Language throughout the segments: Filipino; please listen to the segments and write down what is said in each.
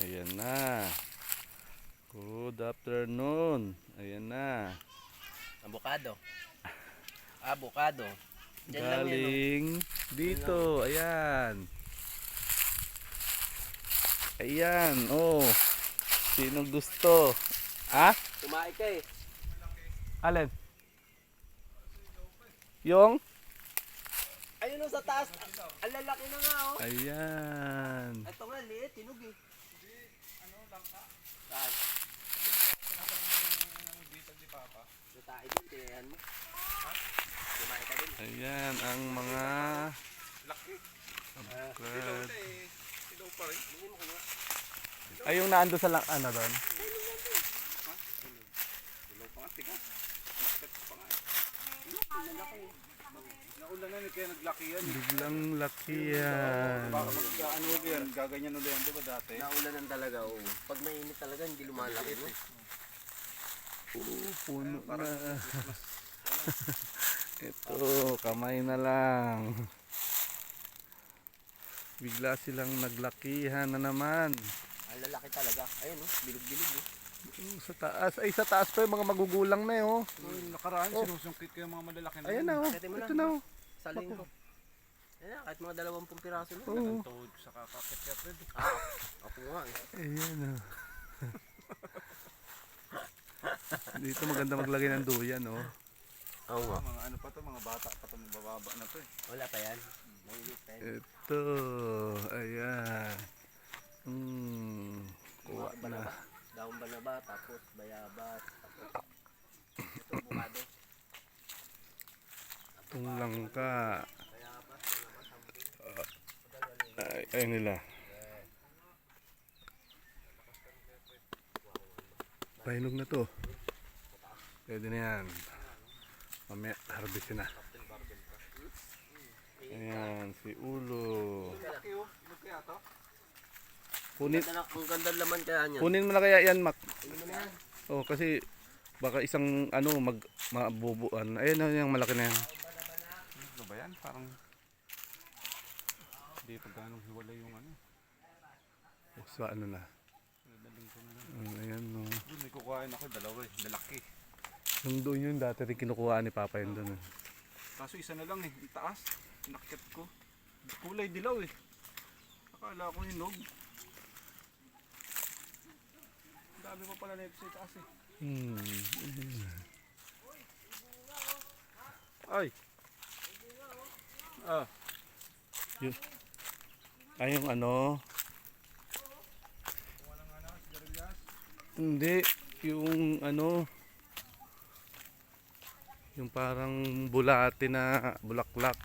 Ayan na. Good afternoon. Ayan na. Avocado. Avocado. Diyan lang yan, oh. Galing dito. Ayan. Ayan. Oh. Sinong gusto? Ha? Kumain ka eh. Alin? Yung? Ayun oh, sa taas. Ang lalaki na nga oh. Ayan. Ito nga, liit. Tinog eh. Hindi, ano, langka. Saan? Yung tayo din, tinayan mo. Ha? Kumain ka din. Ayan ang mga Laki. avocado. Silaw pa rin. Hindi mo kuha. Ay, yung naando sa lang, ano doon? Silaw pa nga, tiga. Nakit pa nga eh. Naulanan eh, kaya naglaki yan. Biglang laki yan. Baka ano yan, gaganyan ulit yan, di ba dati? Naulanan talaga oh. Pag mainit talaga, hindi lumalaki no? Puno na. Ito, kamay na lang. Bigla silang naglakihan na naman. Ang lalaki talaga. Ayun oh, bilog-bilog oh. Sa taas. Ay, sa taas pa yung mga magugulang na eh. Oh. Yung nakaraan, sinusungkit ko yung mga malalaki na. Ayan na oh. Akyatin mo Ito lang. na oh. Salin ko. Ayan, kahit mga 20 piraso lang. Oo. Ang tuhod sa kakakit rin. Ah, ako nga eh. Ayan oh. Dito maganda maglagay ng duyan oh. Oo nga. Mga ano pa to, mga bata pa to, mababa na to eh. Wala pa yan. Mainit pa yan. Ito. Ayan. Kuha na. Daon banaba, tapos bayabas, tapos ito bukado. Itong langka. Bayabas, banaba, sambing. Ay nila. Pahinog na to. Pwede na yan. Mamaya harvestin na. Ayan, si Ulo. Laki oh, ano kaya to? Kunin, Ang ganda laman kaya niyan. kunin mo na kaya yan, Mac. Ano mo na yan? Oh, kasi baka isang ano mabubuan. Ayan na yung malaki na yan. Ano ba yan? Parang hindi pa ganong hiwalay yung ano. Oh, sa ano na. Daling ko na lang. Ayan no. Doon may kukuhain ako, dalawa eh, lalaki. Yung doon yun dati rin kinukuha ni Papa yun doon. Kaso isa na lang eh, yung taas. Nakit ko. Kulay dilaw eh. Akala ko hinog. Ang dami pa pala na sa taas eh. Ay! Ah, Ay yung ano. Hindi. Yung ano. Yung parang bulate na bulaklak.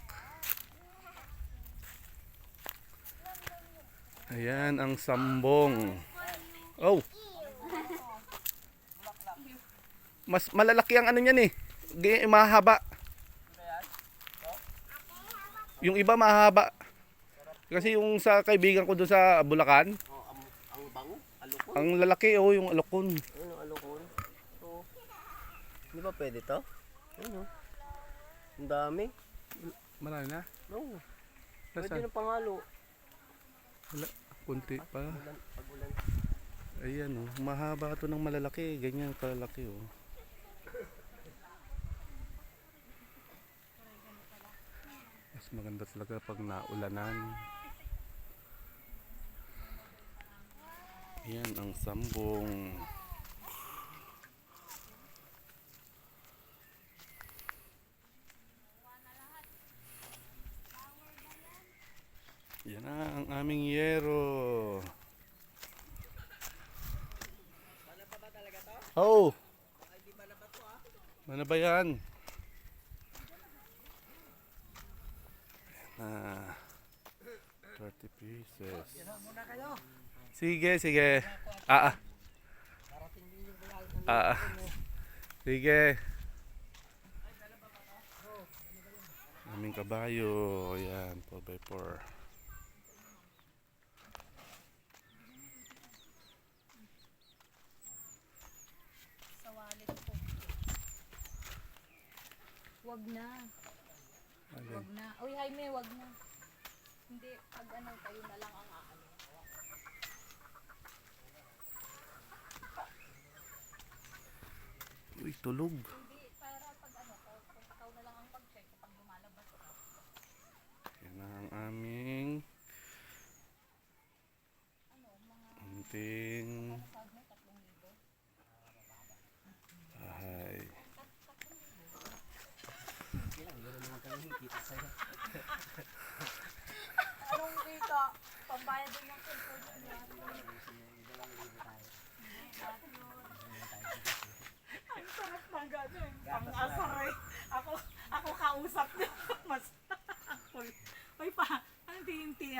Ayan ang sambong. Oh. Mas malalaki ang ano niyan eh. Mahaba. Yung iba mahaba. Kasi yung sa kaibigan ko doon sa Bulacan, Oh, ang bango, alukon. ang lalaki oh, yung alokon. Ano alukon? Oo. Di ba pwede to? Ano? Ang dami. Marami na. No. Pwede Nasaan? na pangalo. Wala. Kunti pa. Pag ulan. Ayan oh. Mahaba to ng malalaki. Ganyan kalalaki oh. Mas maganda talaga pag naulanan. Ayan ang sambong. Yan na ang aming yero. Oh. Mana ba yan? Ah, 30 pieces. Sige, sige. Ah. Sige. Aming kabayo. Ayan, 4x4. Sa wallet ko. Wag na. Wag na. Uy, Jaime, wag na. Hindi, pag ano, kayo na lang ang aano. tulog. Hindi, para pag ano, kung ikaw na lang ang pag-check kapag lumalabas ka. Yan ang aming Ano, mga unting sahod mo, 3,000. bahay. Kailang, gano'n naman kami kita sa'yo. Anong kita? Pambayad din yung cellphone niya.